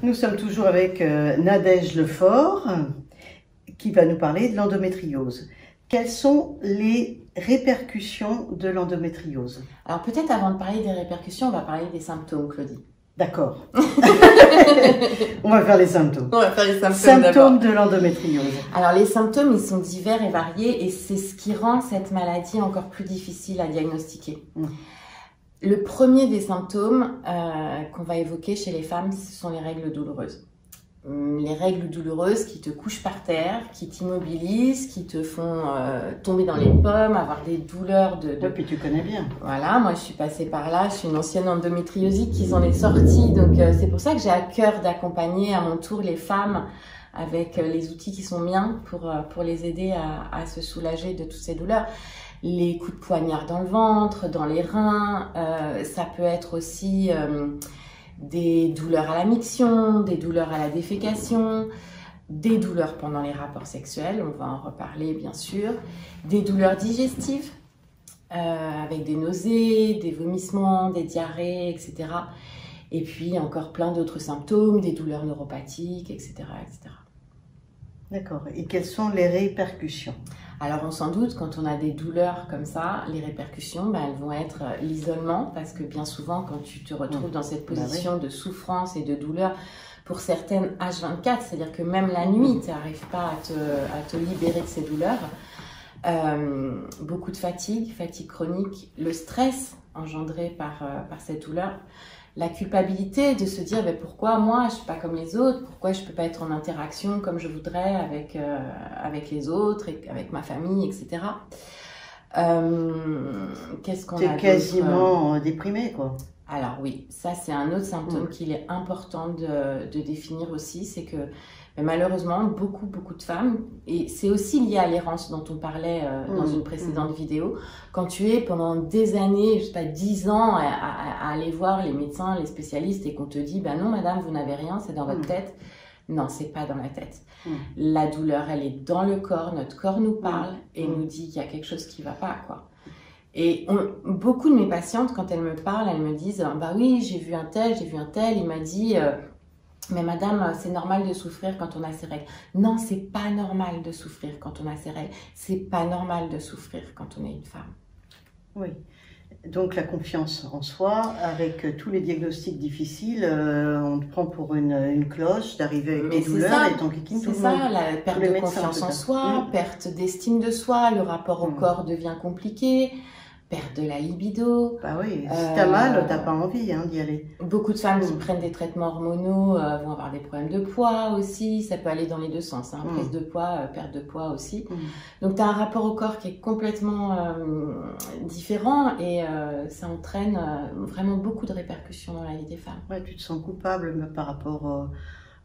Nous sommes toujours avec Nadège Lefort qui va nous parler de l'endométriose. Quelles sont les répercussions de l'endométriose? Alors peut-être avant de parler des répercussions, on va parler des symptômes, Claudie. D'accord. On va faire les symptômes. On va faire les symptômes de l'endométriose. Alors les symptômes, ils sont divers et variés et c'est ce qui rend cette maladie encore plus difficile à diagnostiquer. Le premier des symptômes qu'on va évoquer chez les femmes, ce sont les règles douloureuses. Les règles douloureuses qui te couchent par terre, qui t'immobilisent, qui te font tomber dans les pommes, avoir des douleurs de... Oui, puis tu connais bien. Voilà, moi je suis passée par là, je suis une ancienne endométriosique qui s'en est sortie, donc c'est pour ça que j'ai à cœur d'accompagner à mon tour les femmes avec les outils qui sont miens pour les aider à se soulager de toutes ces douleurs. Les coups de poignard dans le ventre, dans les reins, ça peut être aussi des douleurs à la miction, des douleurs à la défécation, des douleurs pendant les rapports sexuels, on va en reparler bien sûr, des douleurs digestives, avec des nausées, des vomissements, des diarrhées, etc. Et puis encore plein d'autres symptômes, des douleurs neuropathiques, etc. etc. D'accord. Et quelles sont les répercussions? Alors on s'en doute, quand on a des douleurs comme ça, les répercussions, elles vont être l'isolement, parce que bien souvent quand tu te retrouves dans cette position de souffrance et de douleur, pour certaines H24, c'est-à-dire que même la nuit, tu n'arrives pas à te libérer de ces douleurs. Beaucoup de fatigue chronique, le stress engendré par cette douleur, la culpabilité de se dire pourquoi moi je suis pas comme les autres, pourquoi je peux pas être en interaction comme je voudrais avec les autres et avec ma famille, etc. Qu'est-ce qu'on a d'autre? T'es quasiment déprimée, quoi. Alors oui, ça c'est un autre symptôme qu'il est important de définir aussi, c'est que malheureusement beaucoup de femmes, et c'est aussi lié à l'errance dont on parlait dans une précédente vidéo, quand tu es pendant des années, je sais pas 10 ans à aller voir les médecins, les spécialistes et qu'on te dit non madame vous n'avez rien, c'est dans votre tête. Non, c'est pas dans la tête. La douleur elle est dans le corps, notre corps nous parle et nous dit qu'il y a quelque chose qui va pas quoi. Et beaucoup de mes patientes, quand elles me parlent, elles me disent oui, j'ai vu un tel, il m'a dit mais madame, c'est normal de souffrir quand on a ses règles. Non, c'est pas normal de souffrir quand on a ses règles. C'est pas normal de souffrir quand on est une femme. Oui. Donc la confiance en soi, avec tous les diagnostics difficiles, on te prend pour une cloche d'arriver avec des douleurs et t'enquiquines tout le monde. C'est ça, la perte de confiance en soi, perte d'estime de soi, le rapport au corps devient compliqué, perte de la libido. Bah oui, si t'as mal, t'as pas envie d'y aller. Beaucoup de femmes qui prennent des traitements hormonaux vont avoir des problèmes de poids aussi, ça peut aller dans les deux sens, prise de poids, perte de poids aussi. Donc tu as un rapport au corps qui est complètement différent et ça entraîne vraiment beaucoup de répercussions dans la vie des femmes. Ouais, tu te sens coupable par rapport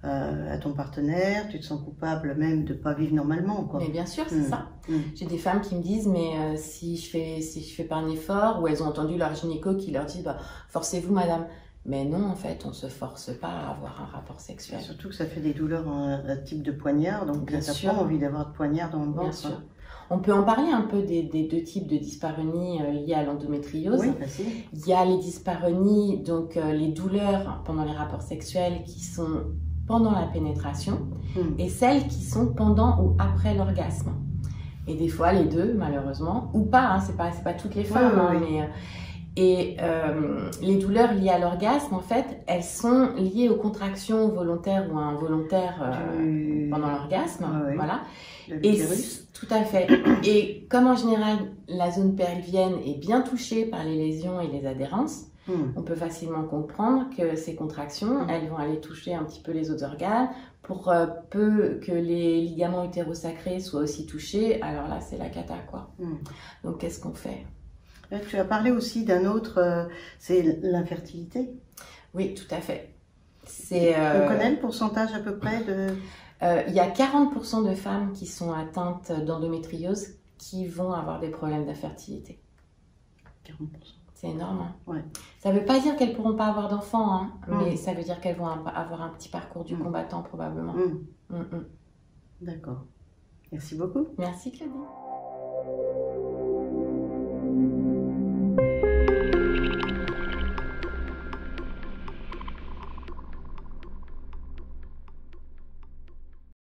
à ton partenaire, tu te sens coupable même de pas vivre normalement, quoi. Mais bien sûr, c'est ça. J'ai des femmes qui me disent mais si je fais pas un effort, ou elles ont entendu leur gynéco qui leur dit forcez-vous madame. Mais non, en fait, on se force pas à avoir un rapport sexuel. Surtout que ça fait des douleurs un type de poignard, donc t'as pas envie d'avoir de poignard dans le ventre. Bien sûr. On peut en parler un peu des deux types de dyspareunies liées à l'endométriose. Oui, facile. Il y a les dyspareunies, donc les douleurs pendant les rapports sexuels qui sont pendant la pénétration et celles qui sont pendant ou après l'orgasme. Et des fois les deux, malheureusement, ou pas, c'est pas toutes les femmes, mais... les douleurs liées à l'orgasme, en fait, elles sont liées aux contractions volontaires ou involontaires pendant l'orgasme, voilà. Et tout à fait. Et comme en général, la zone pelvienne est bien touchée par les lésions et les adhérences, on peut facilement comprendre que ces contractions, elles vont aller toucher un petit peu les autres organes. Pour peu que les ligaments utérosacrés soient aussi touchés, alors là, c'est la cata, quoi. Donc, qu'est-ce qu'on fait? Tu as parlé aussi d'un autre, c'est l'infertilité. Oui, tout à fait. On connaît le pourcentage à peu près de... Il y a 40% de femmes qui sont atteintes d'endométriose qui vont avoir des problèmes d'infertilité. 40%. C'est énorme. Ouais. Ça ne veut pas dire qu'elles ne pourront pas avoir d'enfants, mais ça veut dire qu'elles vont avoir un petit parcours du combattant probablement. D'accord. Merci beaucoup. Merci Claudie.